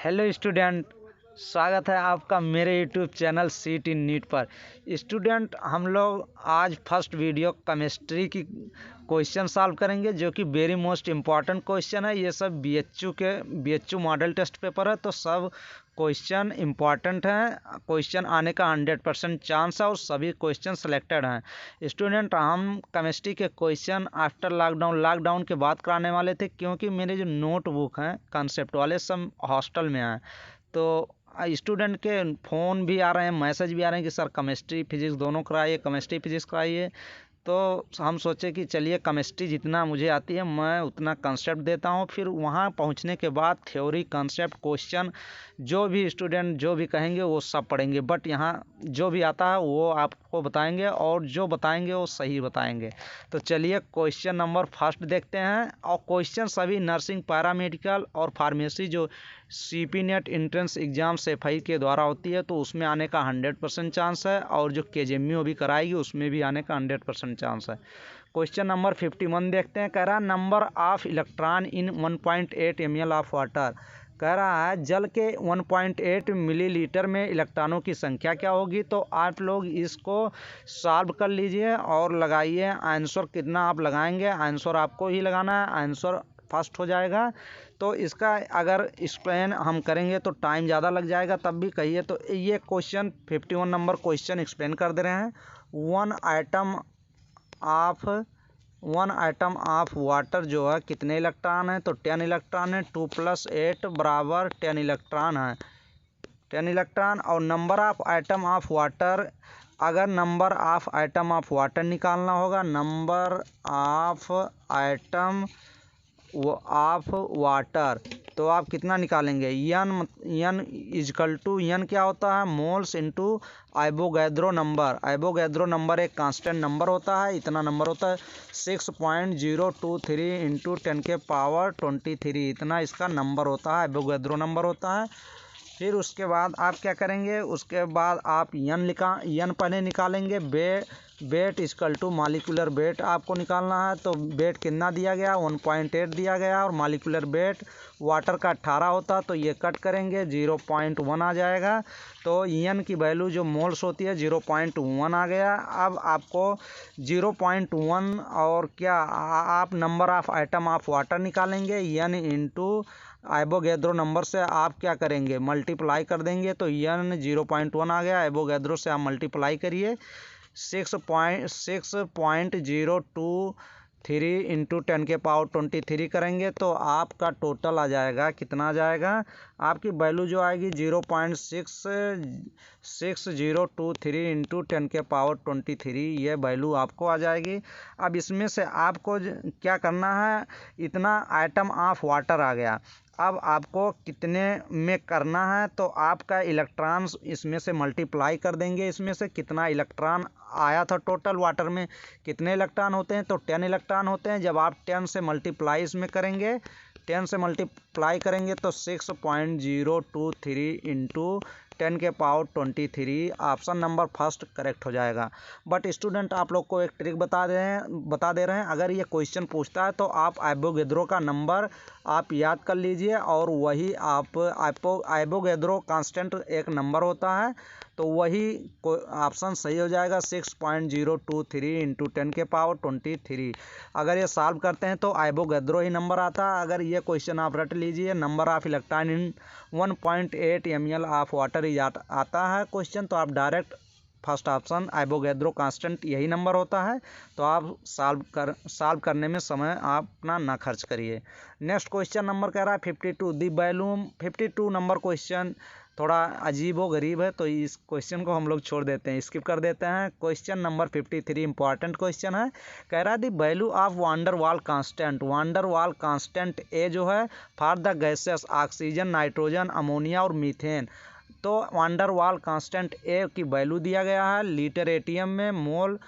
Hello student, स्वागत है आपका मेरे यूट्यूब चैनल सीटी नीट पर। स्टूडेंट, हम लोग आज फर्स्ट वीडियो केमिस्ट्री की क्वेश्चन सॉल्व करेंगे, जो कि वेरी मोस्ट इम्पॉर्टेंट क्वेश्चन है। ये सब बीएचयू मॉडल टेस्ट पेपर है, तो सब क्वेश्चन इम्पॉर्टेंट हैं। क्वेश्चन आने का 100% चांस है और सभी क्वेश्चन सेलेक्टेड हैं। स्टूडेंट, हम केमिस्ट्री के क्वेश्चन आफ्टर लॉकडाउन के बाद कराने वाले थे, क्योंकि मेरे जो नोटबुक हैं कंसेप्ट वाले सब हॉस्टल में हैं। तो स्टूडेंट के फ़ोन भी आ रहे हैं, मैसेज भी आ रहे हैं कि सर केमिस्ट्री फिजिक्स दोनों कराइए, केमिस्ट्री फिजिक्स कराइए। तो हम सोचे कि चलिए केमिस्ट्री जितना मुझे आती है मैं उतना कंसेप्ट देता हूँ, फिर वहाँ पहुँचने के बाद थ्योरी कंसेप्ट क्वेश्चन जो भी स्टूडेंट जो भी कहेंगे वो सब पढ़ेंगे। बट यहाँ जो भी आता है वो आपको बताएंगे, और जो बताएंगे वो सही बताएंगे। तो चलिए क्वेश्चन नंबर फर्स्ट देखते हैं। और क्वेश्चन सभी नर्सिंग, पैरामेडिकल और फार्मेसी जो CP net entrance exam Saifai के द्वारा होती है, तो उसमें आने का 100% चांस है, और जो केजेएमयू भी कराएगी उसमें भी आने का 100% चांस है। क्वेश्चन नंबर 51 देखते हैं। कह रहा है number of electron in 1.8 ml of water. कह रहा है जल के 1.8 मिलीलीटर में इलेक्ट्रॉनों की संख्या क्या होगी। तो आप लोग इसको सॉल्व कर लीजिए और लगाइए। आंसर कितना आप लगाएंगे, आंसर आपको ही लगाना है, आंसर फर्स्ट हो जाएगा। तो इसका अगर एक्सप्लेन हम करेंगे तो टाइम ज़्यादा लग जाएगा, तब भी कहिए। तो ये क्वेश्चन 51 नंबर क्वेश्चन एक्सप्लेन कर दे रहे हैं। वन आइटम ऑफ वाटर जो है कितने इलेक्ट्रॉन है, तो 10 इलेक्ट्रॉन है। 2 + 8 बराबर 10 इलेक्ट्रॉन है, 10 इलेक्ट्रॉन। और number of item of water, अगर number of item of water निकालना होगा, number of item of water, तो आप कितना निकालेंगे। यन इजकल टू, यन क्या होता है, moles into Avogadro number. Avogadro number एक कांस्टेंट नंबर होता है, इतना नंबर होता है 6.023 इंटू 10⁻23, इतना इसका नंबर होता है, एवोगैड्रो नंबर होता है। फिर उसके बाद आप क्या करेंगे, उसके बाद आप यन पहले निकालेंगे। Weight equal to molecular weight आपको निकालना है। तो वेट कितना दिया गया, 1.8 दिया गया, और मॉलिक्यूलर वेट वाटर का 18 होता, तो ये कट करेंगे 0.1 आ जाएगा। तो यन की वैल्यू जो मोल्स होती है 0.1 आ गया। अब आपको 0.1 और क्या आप number of item of water निकालेंगे, यन इंटू एवोगैड्रो नंबर से आप क्या करेंगे, मल्टीप्लाई कर देंगे। तो यन 0.1 आ गया, एवोगैड्रो से आप मल्टीप्लाई करिए 6.023 इंटू 10⁻23 करेंगे, तो आपका टोटल आ जाएगा, कितना आ जाएगा, आपकी वैल्यू जो आएगी 0.6603 इंटू 10⁻23, ये वैल्यू आपको आ जाएगी। अब इसमें से आपको क्या करना है, इतना आइटम ऑफ वाटर आ गया। अब आपको कितने में करना है, तो आपका इलेक्ट्रॉन इसमें से मल्टीप्लाई कर देंगे। इसमें से कितना इलेक्ट्रॉन आया था, टोटल वाटर में कितने इलेक्ट्रॉन होते हैं, तो 10 इलेक्ट्रॉन होते हैं। जब आप 10 से मल्टीप्लाई इसमें करेंगे, 10 से मल्टीप्लाई करेंगे तो 6.023 into 10⁻23, option number first correct हो जाएगा। बट स्टूडेंट, आप लोग को एक ट्रिक बता दे रहे हैं, अगर ये क्वेश्चन पूछता है तो आप एवोगैड्रो का नंबर आप याद कर लीजिए, और वही आप एवोगैड्रो कांस्टेंट एक नंबर होता है, तो वही ऑप्शन सही हो जाएगा, 6.023 इंटू 10⁻23। अगर ये सॉल्व करते हैं तो एवोगैड्रो ही नंबर आता है। अगर ये क्वेश्चन आप रट लीजिए, number of electron in 1.8 ml of water आता है क्वेश्चन, तो आप direct first option Avogadro constant यही नंबर होता है, तो आप सॉल्व करने में समय आप अपना ना खर्च करिए। नेक्स्ट क्वेश्चन नंबर कह रहा है 52 दी वैल्यूम। 52 नंबर क्वेश्चन थोड़ा अजीब व गरीब है, तो इस क्वेश्चन को हम लोग छोड़ देते हैं, स्किप कर देते हैं। क्वेश्चन नंबर 53 इंपॉर्टेंट क्वेश्चन है। कह रहा है the value of van der Waal constant. Van der Waal constant A जो है for the gases oxygen, nitrogen, ammonia और मीथेन। तो वांडर वाल कांस्टेंट ए की वैल्यू दिया गया है लीटर एटीएम में, mole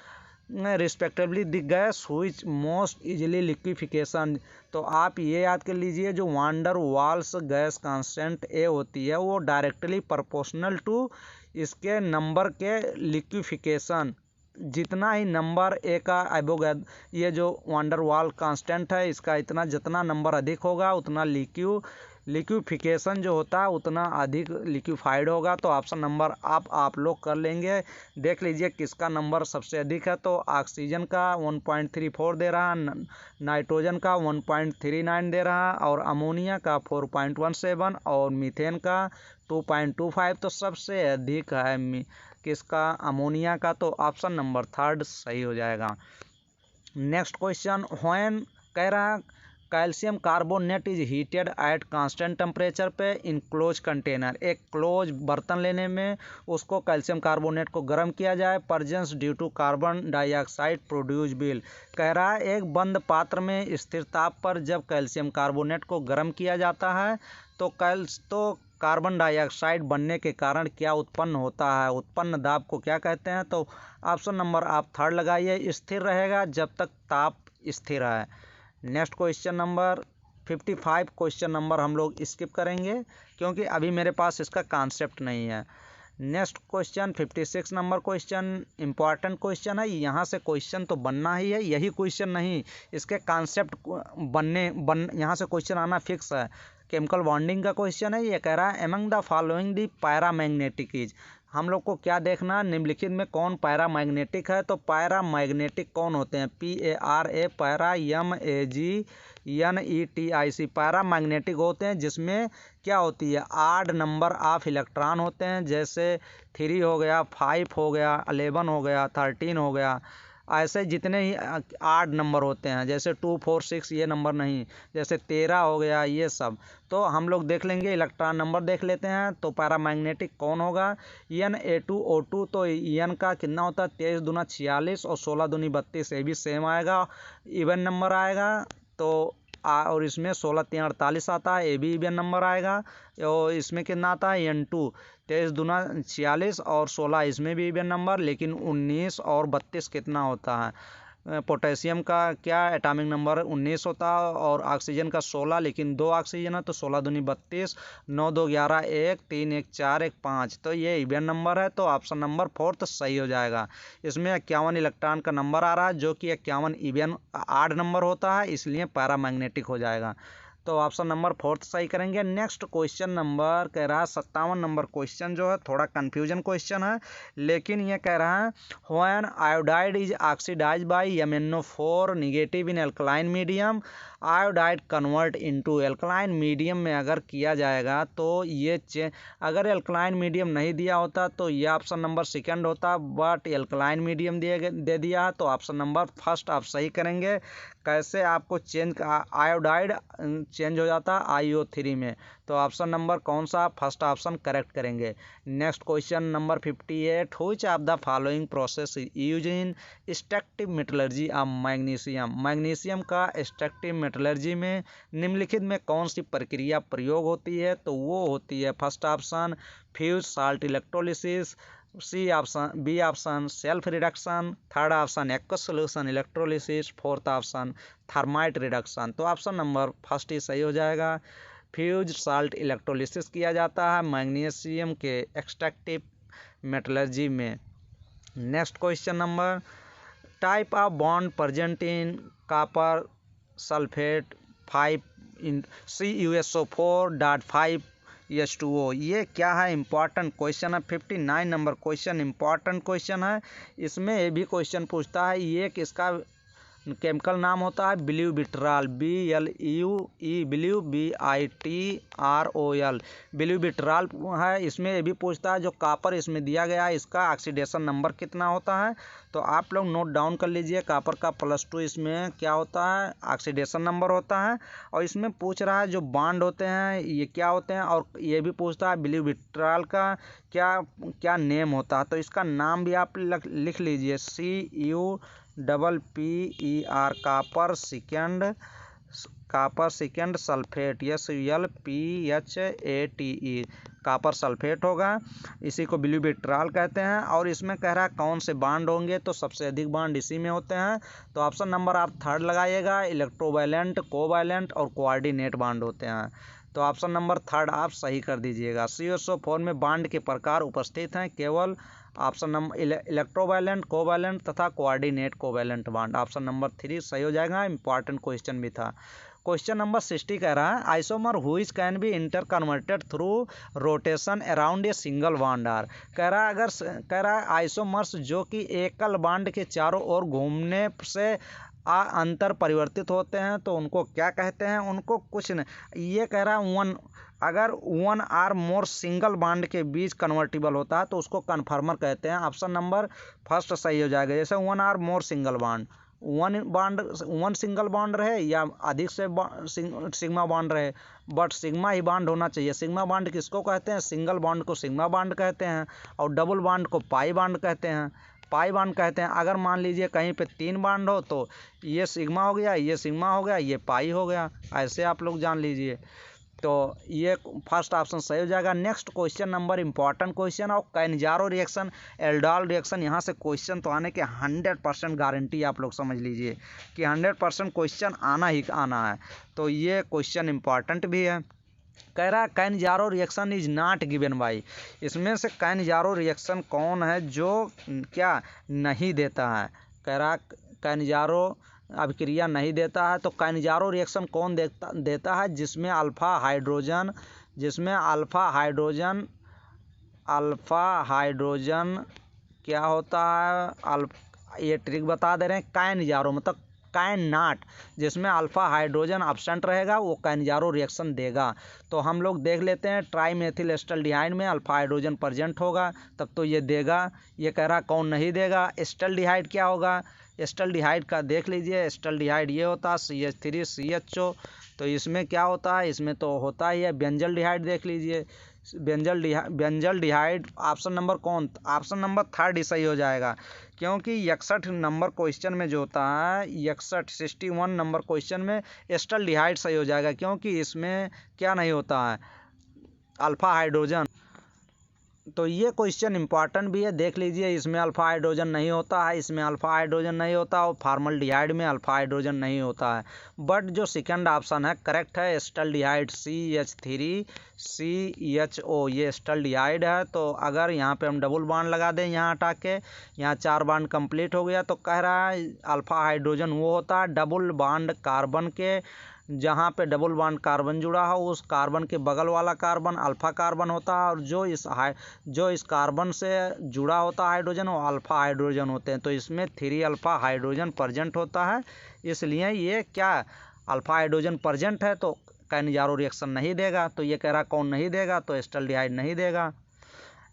respectively the gas which most easily liquefaction. तो आप ये याद कर लीजिए, जो van der Waals gas constant A होती है वो डायरेक्टली प्रोपोर्शनल टू इसके नंबर के लिक्विफिकेशन। जितना ही नंबर ए का ये जो वांडर वाल कांस्टेंट है, इसका इतना जितना नंबर अधिक होगा उतना लिक्विड लिक्विफिकेशन जो होता है उतना अधिक लिक्विफाइड होगा। तो ऑप्शन नंबर आप लोग कर लेंगे। देख लीजिए किसका नंबर सबसे अधिक है। तो ऑक्सीजन का 1.34 दे रहा, नाइट्रोजन का 1.39 दे रहा, और अमोनिया का 4.17 और मीथेन का 2.25। तो सबसे अधिक है किसका, अमोनिया का। तो ऑप्शन नंबर थर्ड सही हो जाएगा। नेक्स्ट क्वेश्चन, व्हेन कह रहा calcium carbonate is heated at constant temperature पे इन क्लोज कंटेनर। एक क्लोज बर्तन लेने में उसको कैल्शियम कार्बोनेट को गर्म किया जाए, presence due to carbon dioxide produce will. कह रहा है एक बंद पात्र में स्थिर ताप पर जब कैल्शियम कार्बोनेट को गर्म किया जाता है तो कार्बन डाइऑक्साइड बनने के कारण क्या उत्पन्न होता है, उत्पन्न दाब को क्या कहते हैं। तो ऑप्शन नंबर आप थर्ड लगाइए, स्थिर रहेगा जब तक ताप स्थिर है। Next question number 55 question number हम लोग स्किप करेंगे क्योंकि अभी मेरे पास इसका कॉन्सेप्ट नहीं है। Next question 56 number question important question है। यहाँ से क्वेश्चन तो बनना ही है, यही क्वेश्चन नहीं, इसके कॉन्सेप्ट यहाँ से क्वेश्चन आना फिक्स है। केमिकल बॉन्डिंग का क्वेश्चन है। ये कह रहा है among the following the paramagnetic is. हम लोग को क्या देखना, निम्नलिखित में कौन पैरामैग्नेटिक है। तो पैरामैग्नेटिक कौन होते हैं, PARA पैरा, MEGNETIC पैरामैग्नेटिक होते हैं जिसमें क्या होती है, आड नंबर ऑफ इलेक्ट्रॉन होते हैं। जैसे 3 हो गया, 5 हो गया, 11 हो गया, 13 हो गया, ऐसे जितने ही आड नंबर होते हैं, जैसे 2, 4, 6 ये नंबर नहीं, जैसे 13 हो गया, ये सब। तो हम लोग देख लेंगे, इलेक्ट्रॉन नंबर देख लेते हैं। तो पैरामैग्नेटिक कौन होगा, Na2O2। तो N का कितना होता है, 23 दूना 46 और 16 दूनी 32, ये भी सेम आएगा, इवन नंबर आएगा। तो और इसमें 16 3 48 आता है, ये भी इवन नंबर आएगा। और इसमें कितना आता है, N2 23 दूना 46 और 16, इसमें भी इवन नंबर। लेकिन 19 और 32 कितना होता है, पोटेशियम का क्या एटॉमिक नंबर 19 होता है और ऑक्सीजन का 16, लेकिन 2 ऑक्सीजन है तो 16 दूनी 32, 9 2 11, 1 3 1 4 1 5। तो ये इवन नंबर है। तो ऑप्शन नंबर फोर्थ सही हो जाएगा। इसमें 51 इलेक्ट्रॉन का नंबर आ रहा है जो कि 51 इवन आड नंबर होता है, इसलिए पैरामैग्नेटिक हो जाएगा। तो ऑप्शन नंबर फोर्थ सही करेंगे। नेक्स्ट क्वेश्चन नंबर कह रहा है 57 नंबर क्वेश्चन जो है थोड़ा कंफ्यूजन क्वेश्चन है, लेकिन ये कह रहा है when iodide is oxidise by MnO4 negative in alkaline medium, iodide convert into alkaline medium में अगर किया जाएगा तो ये अगर एल्कलाइन मीडियम नहीं दिया होता तो ये ऑप्शन नंबर सेकंड होता, बट एल्कलाइन मीडियम दे दिया तो ऑप्शन नंबर फर्स्ट आप सही करेंगे। कैसे आपको चेंज, आयोडाइड चेंज हो जाता है IO3 में। तो ऑप्शन नंबर कौन सा, फर्स्ट ऑप्शन करेक्ट करेंगे। Next question number 58, which of the following process use in extractive metallurgy of magnesium. Magnesium का एक्सट्रैक्टिव मेटलर्जी में निम्नलिखित में कौन सी प्रक्रिया प्रयोग होती है। तो वो होती है first option fuse salt electrolysis, B option self reduction, third option aqueous solution electrolysis, fourth option thermite reduction. तो ऑप्शन नंबर फर्स्ट ही सही हो जाएगा। फ्यूज साल्ट इलेक्ट्रोलिसिस किया जाता है मैग्नीशियम के एक्सट्रैक्टिव मेटलर्जी में। Next question number, type of bond present in copper sulphate 5 in CuSO4.5H2O। ये क्या है, इंपॉर्टेंट क्वेश्चन है। 59 नंबर क्वेश्चन इंपॉर्टेंट क्वेश्चन है। इसमें ये भी क्वेश्चन पूछता है ये किसका केमिकल नाम होता है, ब्यूबिट्रॉल, BLUE BITROL ब्यूबिट्रॉल है। इसमें ये भी पूछता है जो कॉपर इसमें दिया गया है इसका ऑक्सीडेशन नंबर कितना होता है। तो आप लोग नोट डाउन कर लीजिए, कॉपर का +2 इसमें क्या होता है, ऑक्सीडेशन नंबर होता है। और इसमें पूछ रहा है जो बॉन्ड होते हैं ये क्या होते हैं, और ये भी पूछता है ब्यूबिट्रॉल का क्या क्या नेम होता है। तो इसका नाम भी आप लिख लीजिए, CuPPER copper second sulphate, SULPHATE copper sulphate होगा। इसी को ब्यूबिट्रॉल कहते हैं। और इसमें कह रहा है कौन से बॉन्ड होंगे, तो सबसे अधिक बॉन्ड इसी में होते हैं। तो ऑप्शन नंबर आप थर्ड लगाइएगा, इलेक्ट्रोवैलेंट, कोवैलेंट और कोऑर्डिनेट बॉन्ड होते हैं। तो ऑप्शन नंबर थर्ड आप सही कर दीजिएगा। CuSO4 में बॉन्ड के प्रकार उपस्थित हैं केवल ऑप्शन नंबर इलेक्ट्रोवैलेंट, कोवैलेंट तथा coordinate covalent bond. Option number 3 सही हो जाएगा, इंपॉर्टेंट क्वेश्चन भी था। क्वेश्चन नंबर 60 कह रहा है isomer which can be interconverted through rotation around a single bond are. कह रहा है आइसोमर्स जो कि एकल बॉन्ड के चारों ओर घूमने से अंतर परिवर्तित होते हैं तो उनको क्या कहते हैं? उनको कुछ नहीं, ये कह रहा है अगर one or more single bond के बीच कन्वर्टिबल होता है तो उसको कन्फर्मर कहते हैं। ऑप्शन नंबर फर्स्ट सही हो जाएगा। जैसे one or more single bond, one single bond रहे या अधिक से सिग्मा बॉन्ड रहे, बट सिग्मा ही बॉन्ड होना चाहिए। सिग्मा बॉन्ड किसको कहते हैं? सिंगल बॉन्ड को सिग्मा बॉन्ड कहते हैं और डबल बॉन्ड को पाई बॉन्ड कहते हैं। अगर मान लीजिए कहीं पे 3 बॉन्ड हो तो ये सिग्मा हो गया, ये सिग्मा हो गया, ये पाई हो गया, ऐसे आप लोग जान लीजिए। तो ये फर्स्ट ऑप्शन सही हो जाएगा। Next question number important question और कैनिजारो रिएक्शन, एल्डोल रिएक्शन, यहाँ से क्वेश्चन तो आने के 100% गारंटी आप लोग समझ लीजिए कि 100% क्वेश्चन आना ही आना है। तो ये क्वेश्चन इंपॉर्टेंट भी है। कह रहा है Cannizzaro reaction is not given by. इसमें से कैनिजारो रिएक्शन कौन है जो क्या नहीं देता है? कह रहा कैनिजारो अभिक्रिया नहीं देता है। तो कैनिजारो रिएक्शन कौन देता है? जिसमें अल्फा हाइड्रोजन क्या होता है? ये ट्रिक बता दे रहे हैं। कैनिजारो मतलब कैन नॉट, जिसमें अल्फा हाइड्रोजन एब्सेंट रहेगा वो कैनिजारो रिएक्शन देगा। तो हम लोग देख लेते हैं, ट्राईमेथिल एस्टल्डिहाइड में अल्फा हाइड्रोजन प्रेजेंट होगा तब तो ये देगा। ये कह रहा कौन नहीं देगा? एस्टल्डिहाइड क्या होगा? एस्टल्डिहाइड का देख लीजिए, एस्टल्डिहाइड ये होता है CH3CHO। तो इसमें क्या होता है? इसमें तो होता ही है बेंजल्डिहाइड। देख लीजिए बेंजल्डिहाइड। ऑप्शन नंबर कौन? ऑप्शन नंबर थर्ड ही सही हो जाएगा, क्योंकि 61 नंबर क्वेश्चन में जो होता है 61 नंबर क्वेश्चन में एस्टल्डिहाइड सही हो जाएगा, क्योंकि इसमें क्या नहीं होता है? Alpha hydrogen. तो ये क्वेश्चन इंपॉर्टेंट भी है, देख लीजिए। इसमें अल्फा हाइड्रोजन नहीं होता है, इसमें अल्फा हाइड्रोजन नहीं होता और फॉर्मल्डिहाइड में अल्फा हाइड्रोजन नहीं होता है। बट जो सेकंड ऑप्शन है करेक्ट है, एस्टल्डिहाइड CH3CHO ये एस्टल्डिहाइड है। तो अगर यहाँ पे हम डबल बॉन्ड लगा दें, यहाँ हटा के यहाँ 4 बॉन्ड कंप्लीट हो गया, तो कह रहा है अल्फा हाइड्रोजन वो होता है डबल बॉन्ड कार्बन के, जहाँ पे डबल बॉन्ड कार्बन जुड़ा हो उस कार्बन के बगल वाला कार्बन अल्फा कार्बन होता है, और जो इस कार्बन से जुड़ा होता है हाइड्रोजन वो अल्फा हाइड्रोजन होते हैं। तो इसमें 3 अल्फा हाइड्रोजन प्रेजेंट होता है, इसलिए ये क्या अल्फा हाइड्रोजन प्रेजेंट है तो कैनिजारो रिएक्शन नहीं देगा। तो ये कह रहा कौन नहीं देगा? तो एस्टल्डिहाइड नहीं देगा।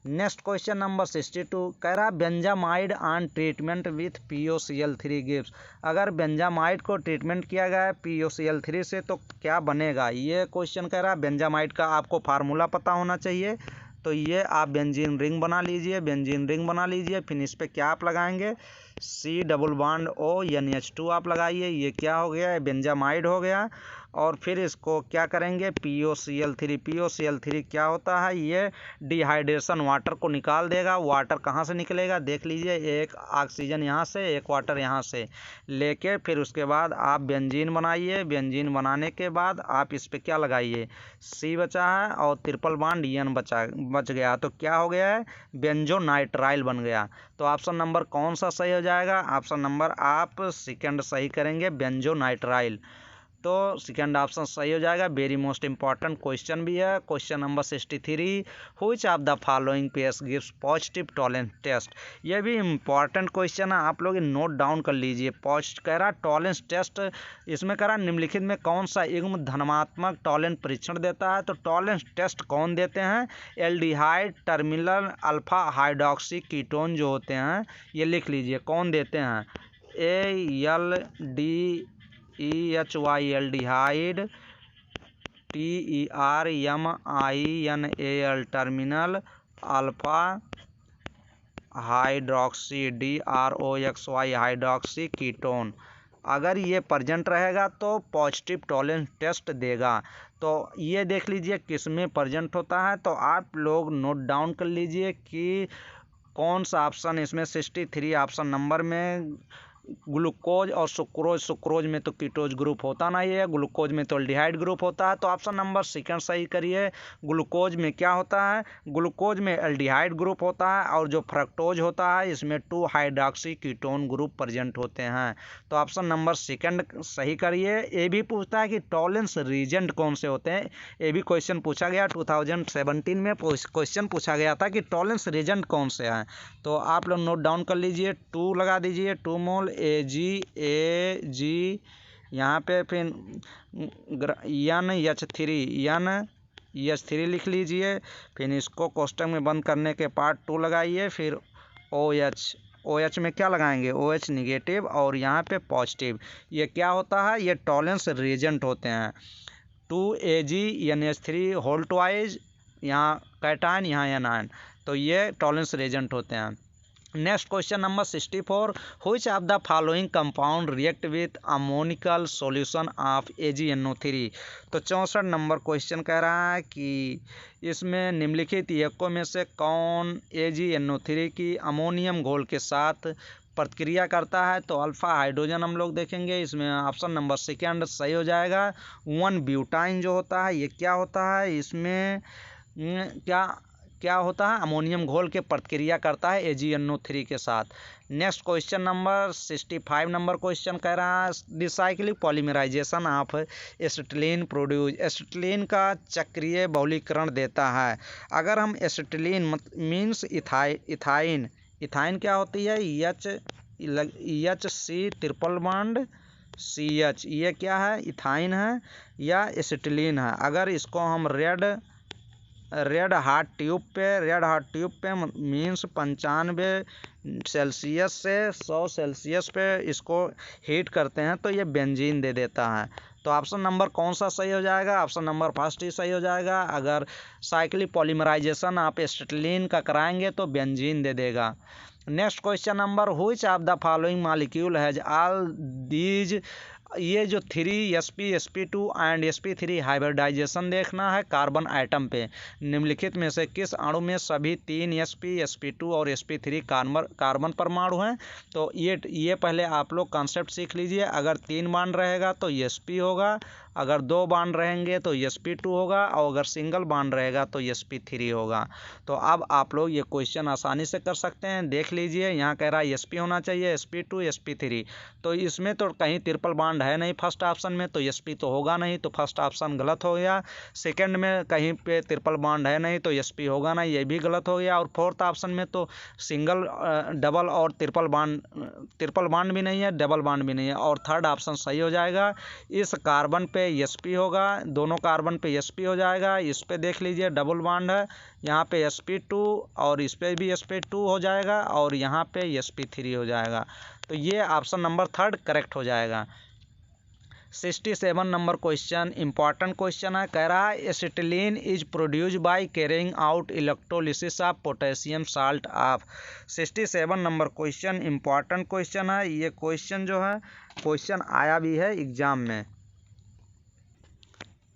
नेक्स्ट क्वेश्चन नंबर 62 कह रहा benzamide on treatment with POCl3 gives. अगर बेंजामाइड को ट्रीटमेंट किया गया POCl3 से तो क्या बनेगा? ये क्वेश्चन कह रहा है। बेंजामाइड का आपको फार्मूला पता होना चाहिए। तो ये आप बेंजीन रिंग बना लीजिए, फिर इस पर क्या आप लगाएंगे? C डबल बॉन्ड ONH2 आप लगाइए। ये क्या हो गया? बेंजामाइड हो गया। और फिर इसको क्या करेंगे? POCl3 क्या होता है? ये डिहाइड्रेशन वाटर को निकाल देगा। वाटर कहाँ से निकलेगा? देख लीजिए, एक ऑक्सीजन यहाँ से, एक वाटर यहाँ से लेके फिर उसके बाद आप बेंजीन बनाइए। बेंजीन बनाने के बाद आप इस पर क्या लगाइए? C बचा है और ट्रिपल बॉन्ड N बच गया। तो क्या हो गया है? बेंजोनाइट्राइल बन गया। तो ऑप्शन नंबर कौन सा सही हो जाएगा? ऑप्शन नंबर आप सेकंड सही करेंगे, बेंजोनाइट्राइल। तो सेकंड ऑप्शन सही हो जाएगा। वेरी मोस्ट इंपॉर्टेंट क्वेश्चन भी है। Question number 63 which of the following pairs gives positive Tollens test. ये भी इंपॉर्टेंट क्वेश्चन है, आप लोग नोट डाउन कर लीजिए। कह रहा टॉलेंस टेस्ट, इसमें कह रहा निम्नलिखित में कौन सा युग्म धनात्मक टॉलेंस परीक्षण देता है? तो टॉलेंस टेस्ट कौन देते हैं? Aldehyde terminal alpha hydroxy ketone जो होते हैं, ये लिख लीजिए कौन देते हैं? ALDEHY aldehyde, TERMINAL terminal alpha hydroxy DROXY hydroxy ketone. अगर ये प्रेजेंट रहेगा तो पॉजिटिव टॉलेंस टेस्ट देगा। तो ये देख लीजिए किस में प्रेजेंट होता है। तो आप लोग नोट डाउन कर लीजिए कि कौन सा ऑप्शन इसमें 63 ऑप्शन नंबर में ग्लूकोज और सुक्रोज, सुक्रोज में तो कीटोज ग्रुप होता नहीं है, ग्लूकोज में तो एल्डिहाइड ग्रुप होता है। तो ऑप्शन नंबर सेकंड सही करिए। ग्लूकोज में क्या होता है, ग्लूकोज में एल्डिहाइड ग्रुप होता है और जो फ्रक्टोज होता है इसमें 2 हाइड्रॉक्सी कीटोन ग्रुप प्रेजेंट होते हैं। तो ऑप्शन नंबर सेकंड सही करिए। ये भी पूछता है कि टॉलरेंस रीजेंट कौन से होते हैं, ये भी क्वेश्चन पूछा गया 2017 में क्वेश्चन पूछा गया था कि टॉलरेंस रीजेंट कौन से हैं। तो आप लोग नोट डाउन कर लीजिए, 2 लगा दीजिए, 2 मोल AG यहाँ पे, फिर NH3 लिख लीजिए, फिर इसको कोष्टक में बंद करने के बाद 2 लगाइए, फिर OH में क्या लगाएंगे, OH निगेटिव और यहाँ पे पॉजिटिव। ये क्या होता है, ये टॉलरेंस रीजेंट होते हैं। 2AgNH3 होल ट्वाइज, यहाँ कैटायन यहाँ एनायन, तो ये टॉलरेंस रीजेंट होते हैं। Next question number 64, which of the following compound react with ammoniacal solution of AgNO3। तो 64 नंबर क्वेश्चन कह रहा है कि इसमें निम्नलिखित यकों में से कौन AgNO3 की अमोनियम घोल के साथ प्रतिक्रिया करता है। तो अल्फा हाइड्रोजन हम लोग देखेंगे, इसमें ऑप्शन नंबर सेकंड सही हो जाएगा। 1-ब्यूटाइन जो होता है ये क्या होता है, इसमें क्या होता है, अमोनियम घोल के प्रतिक्रिया करता है AgNO3 के साथ। Next question number 65 number question कह रहा है recycling polymerization of acetylene produce. Acetylene का चक्रीय बहुलीकरण देता है। अगर हम एसिटिलीन मीन्स इथाइन क्या होती है, HC ट्रिपल बॉन्ड CH, ये क्या है, इथाइन है या एसिटिलीन है। अगर इसको हम रेड हार्ट ट्यूब पे मीन्स 95 सेल्सियस से 100 सेल्सियस पे इसको हीट करते हैं तो ये बेंजीन दे देता है। तो ऑप्शन नंबर कौन सा सही हो जाएगा, ऑप्शन नंबर फर्स्ट ही सही हो जाएगा। अगर साइक्लिक पॉलीमराइजेशन आप एसिटिलीन का कराएंगे तो बेंजीन दे देगा। Next question number, which of the following molecule has all these. ये जो 3sp sp2 and sp3 hybridisation देखना है कार्बन आइटम पे। निम्नलिखित में से किस अणु में सभी 3sp sp2 और sp3 कार्बन परमाणु हैं। तो ये पहले आप लोग कॉन्सेप्ट सीख लीजिए। अगर 3 बॉन्ड रहेगा तो sp होगा, अगर 2 बॉन्ड रहेंगे तो sp2 होगा, और अगर सिंगल बॉन्ड रहेगा तो sp3 होगा। तो अब आप लोग ये क्वेश्चन आसानी से कर सकते हैं, देख लीजिए। यहाँ कह रहा है sp होना चाहिए, sp2 sp3, तो इसमें तो कहीं ट्रिपल बॉन्ड है नहीं फर्स्ट ऑप्शन में, तो sp तो होगा नहीं, तो फर्स्ट ऑप्शन गलत हो गया। सेकंड में कहीं पे ट्रिपल बॉन्ड है नहीं तो sp होगा नहीं, ये भी गलत हो गया। और फोर्थ ऑप्शन में तो सिंगल डबल और ट्रिपल बॉन्ड भी नहीं है, डबल बॉन्ड भी नहीं है, और थर्ड ऑप्शन सही हो जाएगा। इस कार्बन पे sp होगा, दोनों कार्बन पे sp हो जाएगा। इस पे देख लीजिए डबल बॉन्ड है, यहाँ पे sp2 और इस पे भी sp2 हो जाएगा, और यहाँ पे sp3 हो जाएगा। तो ये ऑप्शन नंबर थर्ड करेक्ट हो जाएगा। 67 नंबर क्वेश्चन इंपॉर्टेंट क्वेश्चन है, कह रहा है acetylene is produce by carrying out electrolysis of potassium salt of. 67 number question important question है। ये क्वेश्चन जो है क्वेश्चन आया भी है एग्जाम में।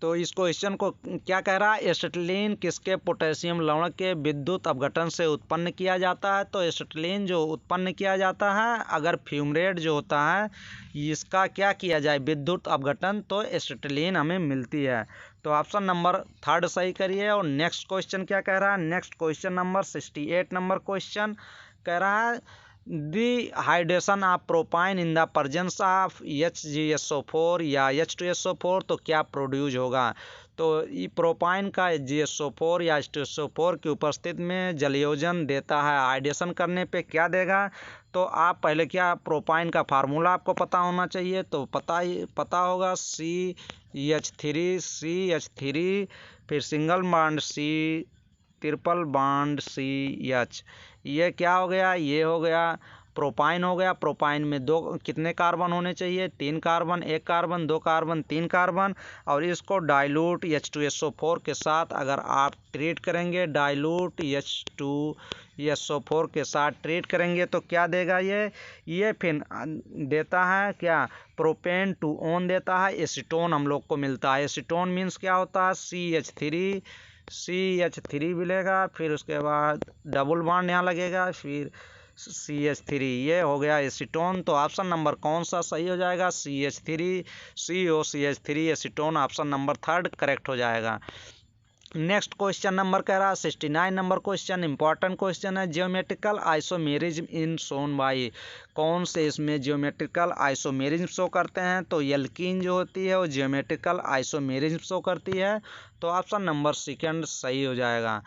तो इस क्वेश्चन को क्या कह रहा है, एसिटिलीन किसके पोटेशियम लवण के विद्युत अपघटन से उत्पन्न किया जाता है। तो एसिटिलीन जो उत्पन्न किया जाता है अगर फ्यूमरेट जो होता है इसका क्या किया जाए विद्युत अपघटन, तो एसिटिलीन हमें मिलती है। तो ऑप्शन नंबर थर्ड सही करिए। और नेक्स्ट क्वेश्चन क्या कह रहा है, next question number 68 number question कह रहा है dehydration of propyne in the presence of HgSO4 या H2SO4 तो क्या प्रोड्यूस होगा। तो ये प्रोपाइन का GSO4 या H2SO4 की उपस्थिति में जलयोजन देता है, हाइड्रेशन करने पे क्या देगा। तो आप पहले क्या प्रोपाइन का फार्मूला आपको पता होना चाहिए, तो पता होगा CH3 फिर single bond C triple bond CH। ये क्या हो गया, ये हो गया प्रोपाइन हो गया। प्रोपाइन में कितने कार्बन होने चाहिए, 3 कार्बन, 1 कार्बन, 2 कार्बन, 3 कार्बन। और इसको डाइल्यूट H2SO4 के साथ अगर आप ट्रीट करेंगे, डाइल्यूट H2SO4 के साथ ट्रीट करेंगे तो क्या देगा ये फिर देता है क्या, प्रोपेन 2 देता है। एसीटोन हम लोग को मिलता है। एसीटोन मीन्स क्या होता है, CH3 मिलेगा, फिर उसके बाद डबल बॉन्ड यहाँ लगेगा, फिर CH3, ये हो गया एसीटोन। तो ऑप्शन नंबर कौन सा सही हो जाएगा? CH3, COCH3 acetone, option number 3 correct हो जाएगा। नेक्स्ट क्वेश्चन नंबर कह रहा है 69 नंबर क्वेश्चन, इंपॉर्टेंट क्वेश्चन है। Geometrical isomerism in shown by, कौन से इसमें जियोमेट्रिकल आइसोमेरिज्म शो करते हैं? तो एल्कीन जो होती है वो जियोमेट्रिकल आइसोमेरिज्म शो करती है। तो ऑप्शन नंबर सेकंड सही हो जाएगा,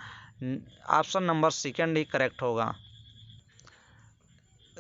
ऑप्शन नंबर सेकंड ही करेक्ट होगा।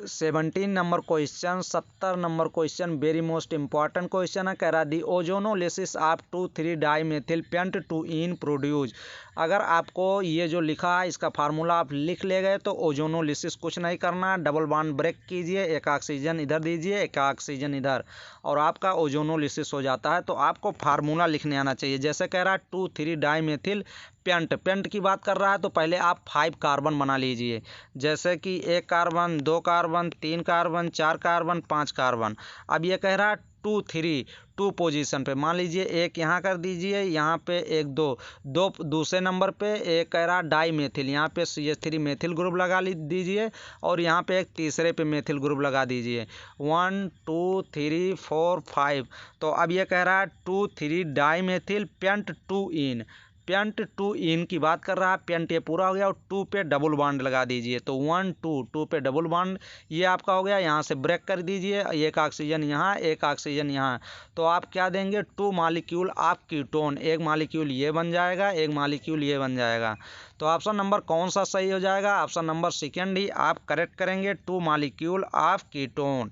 17 number question, 70 number question very most important question है। कह रहा the ozonolysis of 2,3 dimethyl pent two ene produce. अगर आपको ये जो लिखा है इसका फार्मूला आप लिख ले गए तो ओजोनोलिसिस कुछ नहीं करना, डबल बॉन्ड ब्रेक कीजिए, एक ऑक्सीजन इधर दीजिए, एक ऑक्सीजन इधर, और आपका ओजोनोलिसिस हो जाता है। तो आपको फार्मूला लिखने आना चाहिए। जैसे कह रहा है 2,3 डाईमेथिल पेंट की बात कर रहा है तो पहले आप 5 कार्बन बना लीजिए, जैसे कि 1 carbon, 2 carbon, 3 carbon, 4 carbon, 5 carbon. अब ये कह रहा है 2 पोजीशन पे, मान लीजिए एक यहाँ कर दीजिए, यहाँ पे एक दो दूसरे नंबर पे एक कह रहा डाई मेथिल, यहाँ पे CH3 मेथिल ग्रुप लगा दीजिए, और यहाँ पे एक तीसरे पे मेथिल ग्रुप लगा दीजिए। 1 2 3 4 5। तो अब ये कह रहा है 2,3 डाई मेथिल पेंट 2 इन, पेंट 2 इन की बात कर रहा है। पेंट ये पूरा हो गया और 2 पे डबल बॉन्ड लगा दीजिए। तो 1 2 पे डबल बॉन्ड ये आपका हो गया। यहाँ से ब्रेक कर दीजिए, एक ऑक्सीजन यहाँ, एक ऑक्सीजन यहाँ। तो आप क्या देंगे? 2 मॉलिक्यूल ऑफ कीटोन, एक मॉलिक्यूल ये बन जाएगा, एक मॉलिक्यूल ये बन जाएगा। तो ऑप्शन नंबर कौन सा सही हो जाएगा? ऑप्शन नंबर सेकेंड ही आप करेक्ट करेंगे, 2 मॉलिक्यूल ऑफ कीटोन।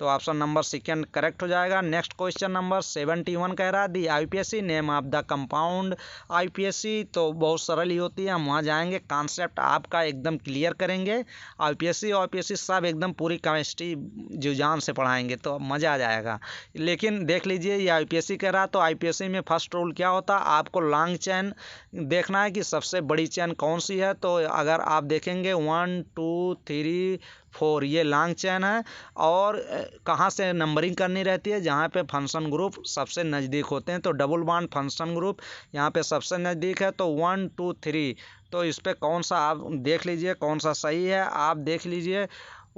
तो ऑप्शन नंबर सेकेंड करेक्ट हो जाएगा। नेक्स्ट क्वेश्चन नंबर 71 कह रहा है the IUPAC name of the compound. IUPAC तो बहुत सरल ही होती है, हम वहाँ जाएंगे, कॉन्सेप्ट आपका एकदम क्लियर करेंगे। आईपीएससी सब एकदम पूरी केमिस्ट्री जी जान से पढ़ाएंगे तो मज़ा आ जाएगा। लेकिन देख लीजिए ये आईपीएससी कह रहा है, तो आईपीएससी में फर्स्ट रूल क्या होता है? आपको लॉन्ग चेन देखना है कि सबसे बड़ी चेन कौन सी है। तो अगर आप देखेंगे 1 2 3 4 ये लॉन्ग चेन है, और कहाँ से नंबरिंग करनी रहती है? जहाँ पे फंक्शन ग्रुप सबसे नज़दीक होते हैं। तो डबल बॉन्ड फंक्शन ग्रुप यहाँ पे सबसे नज़दीक है, तो 1 2 3। तो इस पर कौन सा आप देख लीजिए कौन सा सही है। आप देख लीजिए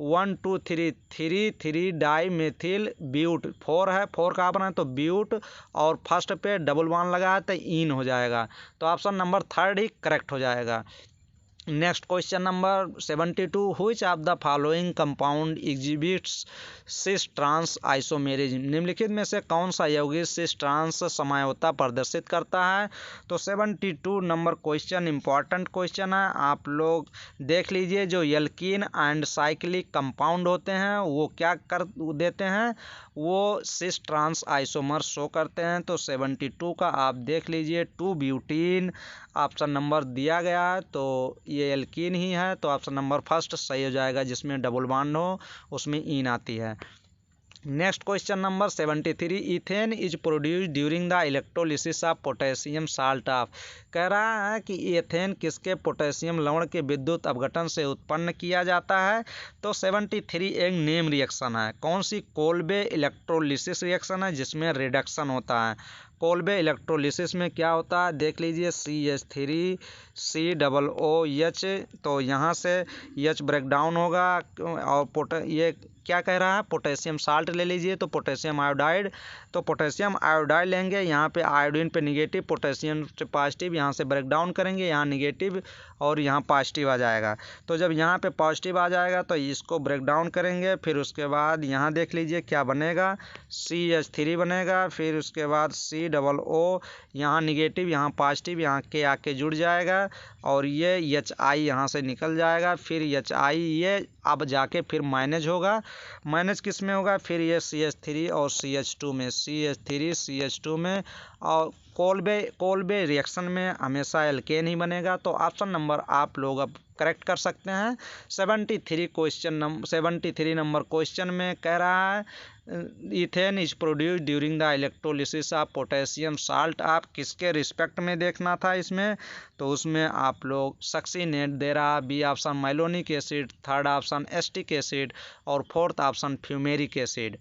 1 2 3 डाई मेथिल ब्यूट, 4 है, 4 कार्बन है तो ब्यूट, और फर्स्ट पे डबल बॉन्ड लगा है तो इन हो जाएगा। तो ऑप्शन नंबर 3 ही करेक्ट हो जाएगा। Next question number 72, which of the following compound exhibits cis trans isomerism. निम्नलिखित में से कौन सा यौगिक सिस ट्रांस समझौता प्रदर्शित करता है? तो 72 नंबर क्वेश्चन इंपॉर्टेंट क्वेश्चन है, आप लोग देख लीजिए। जो एल्कीन एंड साइक्लिक कंपाउंड होते हैं वो क्या कर देते हैं? वो सिस ट्रांस आइसोमर शो करते हैं। तो 72 का आप देख लीजिए 2 ब्यूटीन ऑप्शन नंबर दिया गया है, तो ये एल्कीन ही है। तो ऑप्शन नंबर फर्स्ट सही हो जाएगा, जिसमें डबल बॉन्ड हो उसमें इन आती है। Next question number 73, ethane is produce during the electrolysis of potassium salt of. कह रहा है कि इथेन किसके पोटेशियम लवण के विद्युत अपघटन से उत्पन्न किया जाता है? तो 73 एक नेम रिएक्शन है। कौन सी? कोल्बे इलेक्ट्रोलिसिस रिएक्शन है, जिसमें रिडक्शन होता है। कोल्बे इलेक्ट्रोलिसिस में क्या होता है देख लीजिए, CH3 COOH, तो यहाँ से H ब्रेक डाउन होगा, और ये क्या कह रहा है? पोटेशियम साल्ट ले लीजिए, तो पोटेशियम आयोडाइड, तो पोटेशियम आयोडाइड लेंगे, यहाँ पे आयोडीन पे निगेटिव, पोटेशियम से पॉजिटिव, यहाँ से ब्रेक डाउन करेंगे, यहाँ निगेटिव और यहाँ पॉजिटिव आ जाएगा। तो जब यहाँ पे पॉजिटिव आ जाएगा तो इसको ब्रेक डाउन करेंगे, फिर उसके बाद यहाँ देख लीजिए क्या बनेगा, CH3 बनेगा, फिर उसके बाद COO, यहाँ निगेटिव, यहाँ पॉजिटिव, यहाँ के आके जुड़ जाएगा, और ये HI यहाँ से निकल जाएगा, फिर HI ये अब जाके फिर माइनस होगा। माइनस किस में होगा? फिर ये CH3 और CH2 में, CH3 CH2 में, और कोल्बे रिएक्शन में हमेशा एल्केन ही बनेगा। तो ऑप्शन नंबर आप लोग अब करेक्ट कर सकते हैं। 73 नंबर क्वेश्चन में कह रहा है ethane is produce during the electrolysis of potassium salt. आप किसके रिस्पेक्ट में देखना था इसमें? तो उसमें आप लोग सक्सीनेट दे रहा, B option malonic acid, third option acetic acid, और फोर्थ ऑप्शन फ्यूमेरिक एसिड।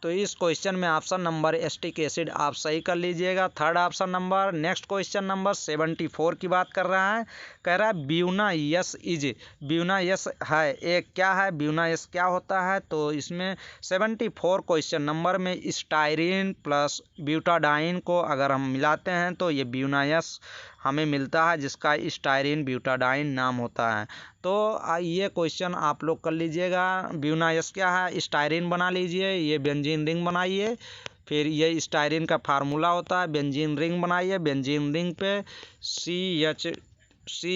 तो इस क्वेश्चन में ऑप्शन नंबर एसिटिक एसिड आप सही कर लीजिएगा, third option number. Next question number 74 की बात कर रहा है, कह रहा है ब्यूनाइस इज, ब्यूनाइस है एक क्या है, ब्यूनाइस क्या होता है। तो इसमें 74 क्वेश्चन नंबर में स्टायरीन प्लस ब्यूटाडाइन को अगर हम मिलाते हैं तो ये ब्यूनाइस हमें मिलता है, जिसका स्टायरीन ब्यूटाडाइन नाम होता है। तो ये क्वेश्चन आप लोग कर लीजिएगा। ब्यूनाइस क्या है, स्टायरीन बना लीजिए, ये बेंजीन रिंग बनाइए, फिर ये स्टायरीन का फार्मूला होता है, बेंजीन रिंग बनाइए, बेंजीन रिंग पे C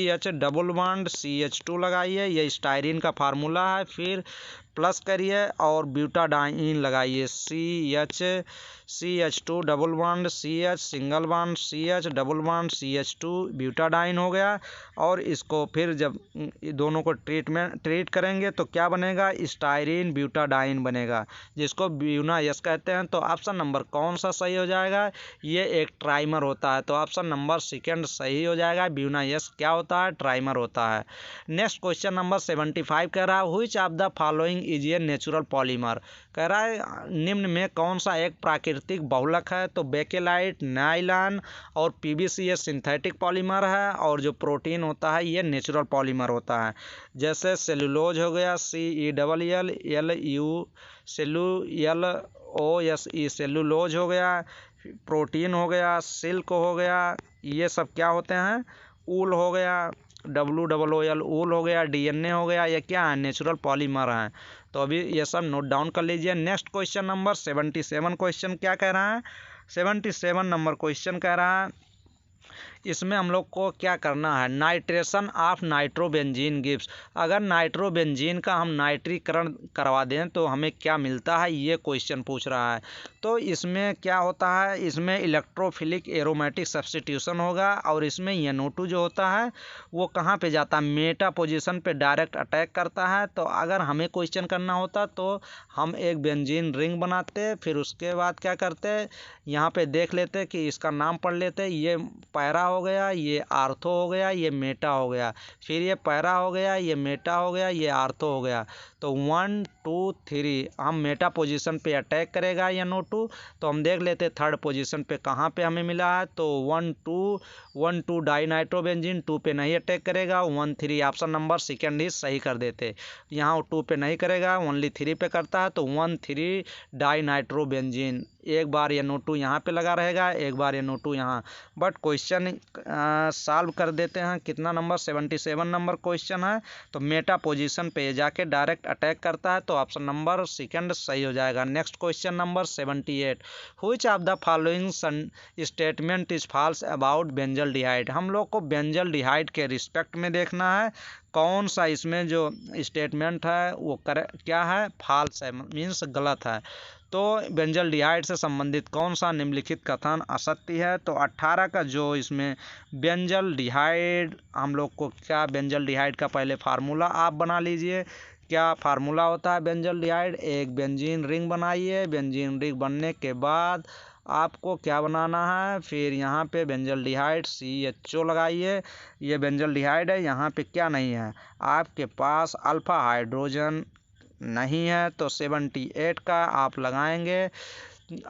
H double bond CH2 लगाइए, ये स्टायरीन का फार्मूला है, फिर प्लस करिए और ब्यूटाडाइन लगाइए, CH2 double bond CH single bond CH double bond CH2 butadiene हो गया। और इसको फिर जब दोनों को ट्रीट करेंगे तो क्या बनेगा, स्टायरीन ब्यूटाडाइन बनेगा, जिसको ब्यूनाइस कहते हैं। तो ऑप्शन नंबर कौन सा सही हो जाएगा, ये एक ट्राइमर होता है, तो ऑप्शन नंबर सेकंड सही हो जाएगा। ब्यूनाइस क्या होता है, ट्राइमर होता है। नेक्स्ट क्वेश्चन नंबर 75 कह रहा है which of the following is a natural polymer, कह रहा है निम्न में कौन सा एक प्राकृतिक बहुलक है। तो बेकेलाइट, नायलॉन और PVC ये सिंथेटिक पॉलीमर है, और जो प्रोटीन होता है ये नेचुरल पॉलीमर होता है। जैसे सेलुलोज हो गया, CELLLU CELLOSE सेलुलोज हो गया, प्रोटीन हो गया, सिल्क हो गया, ये सब क्या होते हैं, ऊल हो गया, WOOL ऊल हो गया, DNA हो गया, ये क्या है, नेचुरल पॉलीमर हैं। तो अभी ये सब नोट डाउन कर लीजिए। नेक्स्ट क्वेश्चन नंबर 77 क्वेश्चन क्या कह रहा है, 77 नंबर क्वेश्चन कह रहा है, इसमें हम लोग को क्या करना है, नाइट्रेशन ऑफ नाइट्रोबेंजीन गिव्स, अगर नाइट्रोबेंजीन का हम नाइट्रीकरण करवा दें तो हमें क्या मिलता है, ये क्वेश्चन पूछ रहा है। तो इसमें क्या होता है, इसमें इलेक्ट्रोफिलिक एरोमेटिक सब्स्टिट्यूशन होगा, और इसमें NO2 जो होता है वो कहाँ पे जाता है, मेटा पोजीशन पे डायरेक्ट अटैक करता है। तो अगर हमें क्वेश्चन करना होता तो हम एक बेंजीन रिंग बनाते, फिर उसके बाद क्या करते, यहाँ पे देख लेते कि इसका नाम पढ़ लेते, ये पैरा हो गया, ये आर्थो हो गया, ये मेटा हो गया, फिर ये पैरा हो गया, ये मेटा हो गया, ये आर्थो हो गया। तो 1 2 3 हम मेटा पोजीशन पे अटैक करेगा NO2। तो हम देख लेते थर्ड पोजीशन पे कहाँ पे हमें मिला है, तो 1 2 डाई नाइट्रोबेंजीन 2 पे नहीं अटैक करेगा, 1 3 ऑप्शन नंबर सेकेंड ही सही कर देते। यहाँ 2 पे नहीं करेगा, ओनली 3 पे करता है, तो 1 3 डाई नाइट्रोबेंजीन, एक बार NO2 यहाँ पे लगा रहेगा, एक बार NO2 यहाँ। बट क्वेश्चन सॉल्व कर देते हैं, कितना नंबर 77 नंबर क्वेश्चन है। तो मेटा पोजीशन पे जाके डायरेक्ट अटैक करता है, तो ऑप्शन नंबर सेकंड सही हो जाएगा। Next question number 78 which of the following statement is false about benzaldehyde, हम लोग को बेंजल्डिहाइड के रिस्पेक्ट में देखना है कौन सा इसमें जो स्टेटमेंट है वो क्या है, फॉल्स है, मीन्स गलत है। तो बेंजल्डिहाइड से संबंधित कौन सा निम्नलिखित कथन असत्य है। तो 18 का जो इसमें बेंजल्डिहाइड, हम लोग को क्या, बेंजल्डिहाइड का पहले फार्मूला आप बना लीजिए, क्या फार्मूला होता है बेंजल्डिहाइड, एक बेंजीन रिंग बनाइए, बेंजीन रिंग बनने के बाद आपको क्या बनाना है, फिर यहाँ पे बेंजल्डिहाइड CHO लगाइए, ये बेंजल्डिहाइड है, यहाँ पे क्या नहीं है, आपके पास अल्फा हाइड्रोजन नहीं है, तो 78 का आप लगाएंगे।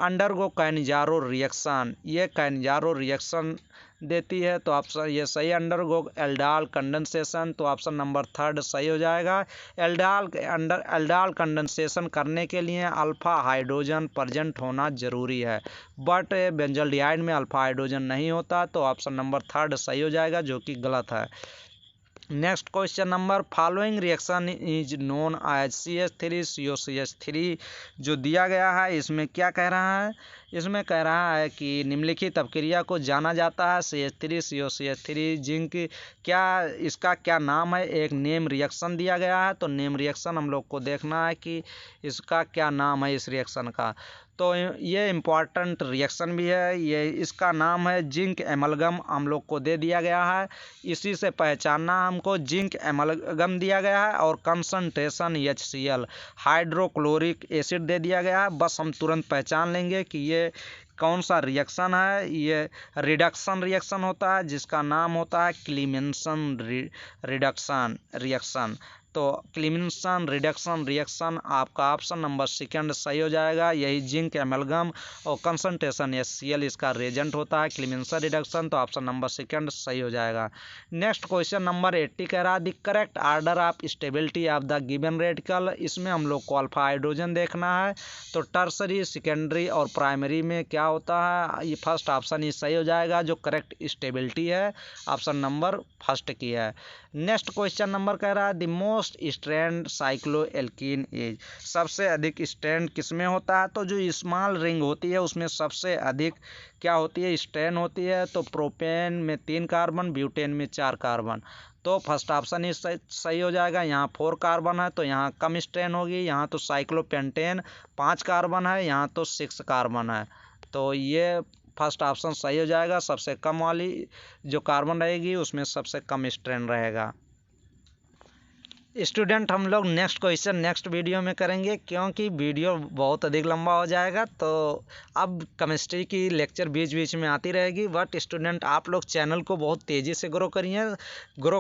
अंडरगो कैनिजारो रिएक्शन, ये कैनिजारो रिएक्शन देती है, तो ऑप्शन ये सही, अंडरगो एल्डाल कंडेंसेशन, तो ऑप्शन नंबर थर्ड सही हो जाएगा। एल्डाल कंडेंसेशन करने के लिए अल्फा हाइड्रोजन प्रेजेंट होना जरूरी है, बट बेंजल्डिहाइड में अल्फा हाइड्रोजन नहीं होता, तो ऑप्शन नंबर थर्ड सही हो जाएगा, जो कि गलत है। Next question number following reaction is known as CH3COCH3 जो दिया गया है, इसमें क्या कह रहा है, इसमें कह रहा है कि निम्नलिखित अपक्रिया को जाना जाता है CH3COCH3 जिंक, क्या इसका क्या नाम है, एक नेम रिएक्शन दिया गया है, तो नेम रिएक्शन हम लोग को देखना है कि इसका क्या नाम है इस रिएक्शन का। तो ये इम्पॉर्टेंट रिएक्शन भी है, ये इसका नाम है जिंक एमलगम, हम लोग को दे दिया गया है, इसी से पहचानना हमको, जिंक एमलगम दिया गया है, और कंसंट्रेशन HCl हाइड्रोक्लोरिक एसिड दे दिया गया है। बस हम तुरंत पहचान लेंगे कि ये कौन सा रिएक्शन है, ये रिडक्शन रिएक्शन होता है, जिसका नाम होता है क्लीमेंसन रिडक्शन रिएक्शन। तो एलिमिनेशन, रिडक्शन, रिएक्शन आपका ऑप्शन नंबर सेकंड सही हो जाएगा। यही जिंक, एमलगम और कंसंट्रेशन HCl इसका रिएजेंट होता है। एलिमिनेशन, रिडक्शन, तो ऑप्शन नंबर सेकंड सही हो जाएगा। नेक्स्ट क्वेश्चन नंबर 80 कह रहा है the correct order of stability of the given radical. इसमें हम लोग को अल्फा हाइड्रोजन देखना है। तो टर्सरी, सेकेंडरी और प्राइमरी में क्या होता है, ये फर्स्ट ऑप्शन ही सही हो जाएगा। जो करेक्ट स्टेबिलिटी है ऑप्शन नंबर फर्स्ट की है। नेक्स्ट क्वेश्चन नंबर कह रहा है the most strained cycloalkene is. सबसे अधिक स्ट्रेंड किसमें होता है, तो जो स्मॉल रिंग होती है उसमें सबसे अधिक क्या होती है, स्ट्रेंड होती है। तो प्रोपेन में 3 कार्बन, ब्यूटेन में 4 कार्बन। तो फर्स्ट ऑप्शन ही सही हो जाएगा। यहाँ 4 कार्बन है तो यहाँ कम स्ट्रेन होगी। यहाँ तो साइक्लोपेंटेन 5 कार्बन है, यहाँ तो 6 कार्बन है। तो ये फर्स्ट ऑप्शन सही हो जाएगा। सबसे कम वाली जो कार्बन रहेगी उसमें सबसे कम स्ट्रेन रहेगा। स्टूडेंट हम लोग नेक्स्ट क्वेश्चन नेक्स्ट वीडियो में करेंगे, क्योंकि वीडियो बहुत अधिक लंबा हो जाएगा। तो अब केमिस्ट्री की लेक्चर बीच बीच में आती रहेगी। बट स्टूडेंट आप लोग चैनल को बहुत तेज़ी से ग्रो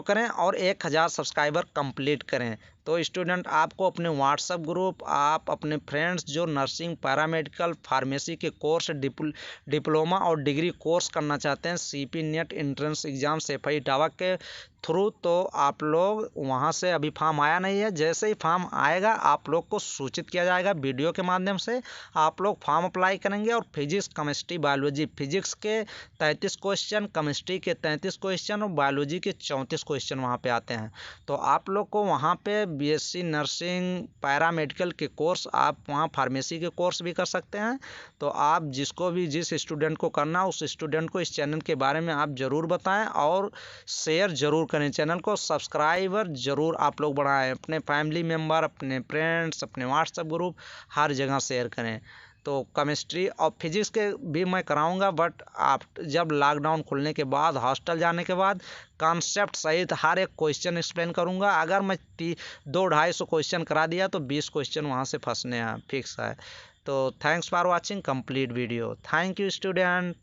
करें और 1000 सब्सक्राइबर कंप्लीट करें। तो स्टूडेंट आपको अपने व्हाट्सएप ग्रुप, आप अपने फ्रेंड्स जो नर्सिंग, पैरामेडिकल, फार्मेसी के कोर्स, डिप्लोमा और डिग्री कोर्स करना चाहते हैं CP net entrance exam SEFI tower के थ्रू, तो आप लोग वहां से अभी फॉर्म आया नहीं है। जैसे ही फॉर्म आएगा आप लोग को सूचित किया जाएगा वीडियो के माध्यम से। आप लोग फॉर्म अप्लाई करेंगे और फिजिक्स, केमिस्ट्री, बायोलॉजी, फिजिक्स के 33 क्वेश्चन, केमिस्ट्री के 33 क्वेश्चन और बायोलॉजी के 34 क्वेश्चन वहाँ पे आते हैं। तो आप लोग को वहाँ पे BSc नर्सिंग, पैरामेडिकल के कोर्स, आप वहाँ फार्मेसी के कोर्स भी कर सकते हैं। तो आप जिस स्टूडेंट को करना उस स्टूडेंट को इस चैनल के बारे में आप ज़रूर बताएं और शेयर ज़रूर करें। चैनल को सब्सक्राइबर ज़रूर आप लोग बढ़ाएं। अपने फैमिली मेम्बर, अपने फ्रेंड्स, अपने व्हाट्सएप ग्रुप हर जगह शेयर करें। तो केमिस्ट्री और फिजिक्स के भी मैं कराऊंगा, बट आप जब लॉकडाउन खुलने के बाद, हॉस्टल जाने के बाद कॉन्सेप्ट सहित हर एक क्वेश्चन एक्सप्लेन करूंगा। अगर मैं 200-250 क्वेश्चन करा दिया तो 20 क्वेश्चन वहां से फंसने हैं, फिक्स है। तो thanks for watching complete video. Thank you student.